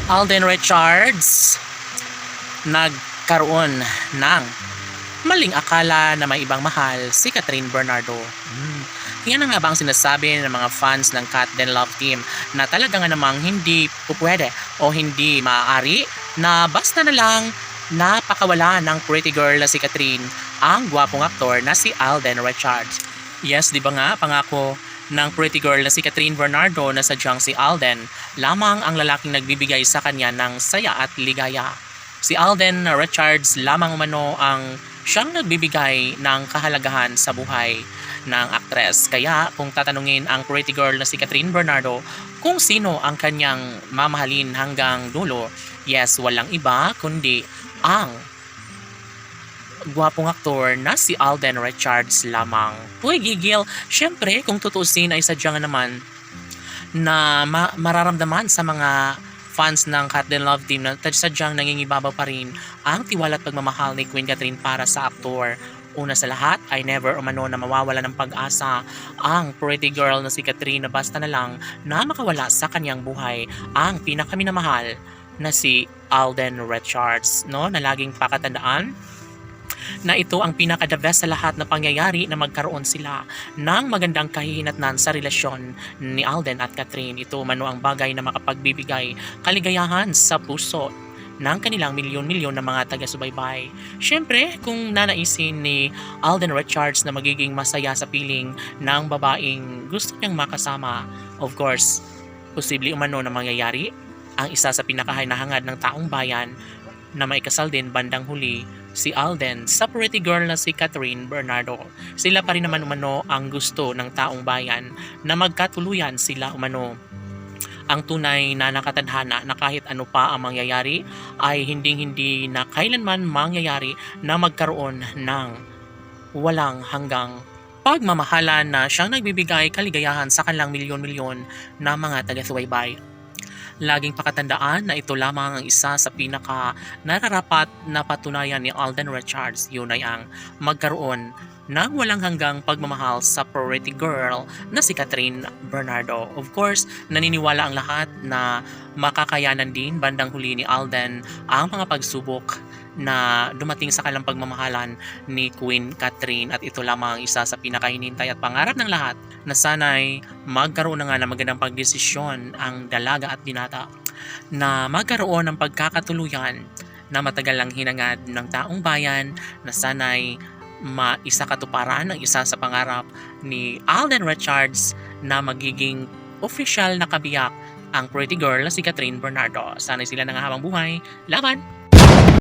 Alden Richards nagkaroon ng maling akala na may ibang mahal si Catherine Bernardo. Yan na nga ba ang sinasabi ng mga fans ng Cat Den Love Team na talaga nga namang hindi pupwede o hindi maaari na basta na lang napakawala ng pretty girl na si Catherine ang gwapong aktor na si Alden Richards. Yes, di ba nga pangako ng pretty girl na si Catherine Bernardo na sadyang si Alden lamang ang lalaking nagbibigay sa kanya ng saya at ligaya. Si Alden Richards lamang umano ang siyang nagbibigay ng kahalagahan sa buhay ng aktres. Kaya kung tatanungin ang pretty girl na si Catherine Bernardo kung sino ang kanyang mamahalin hanggang dulo, yes, walang iba kundi ang gwapong aktor na si Alden Richards lamang. Uy, gigil! Siyempre, kung tutuusin ay sadyang naman na mararamdaman sa mga fans ng Cat Den Love Team na sadyang nangingibabaw pa rin ang tiwala at pagmamahal ni Queen Catherine para sa aktor. Una sa lahat ay never umano na mawawala ng pag-asa ang pretty girl na si Catherine na basta na lang na makawala sa kanyang buhay ang pinakaminamahal na si Alden Richards, no? Na laging pakatandaan na ito ang pinaka-the best sa lahat na pangyayari na magkaroon sila ng magandang kahihinatnan sa relasyon ni Alden at Catherine. Ito umano ang bagay na makapagbibigay kaligayahan sa puso ng kanilang milyon-milyon na mga taga-subaybay. Siyempre, kung nanaisin ni Alden Richards na magiging masaya sa piling ng babaeng gusto niyang makasama, of course, posible umano na mangyayari ang isa sa pinakahinahangad ng taong bayan na maikasal din bandang huli si Alden sa pretty girl na si Catherine Bernardo. Sila pa rin naman umano ang gusto ng taong bayan na magkatuluyan sila umano. Ang tunay na nakatadhana na kahit ano pa ang mangyayari ay hindi na kailanman mangyayari na magkaroon ng walang hanggang pagmamahalan na siyang nagbibigay kaligayahan sa kanilang milyon-milyon na mga taga-subaybay. Laging pakatandaan na ito lamang ang isa sa pinaka nararapat na patunayan ni Alden Richards. Yun ay ang magkaroon ng walang hanggang pagmamahal sa pretty girl na si Catherine Bernardo. Of course, naniniwala ang lahat na makakayanan din bandang huli ni Alden ang mga pagsubok na dumating sa kanilang pagmamahalan ni Queen Catherine, at ito lamang ang isa sa pinakahinintay at pangarap ng lahat na sana'y magkaroon na nga ng magandang pagdesisyon ang dalaga at binata na magkaroon ng pagkakatuluyan na matagal lang hinangad ng taong bayan na sana'y maisakatuparan ang isa sa pangarap ni Alden Richards na magiging official na kabiyak ang pretty girl na si Catherine Bernardo. Sana'y sila nangahabang buhay. Laban!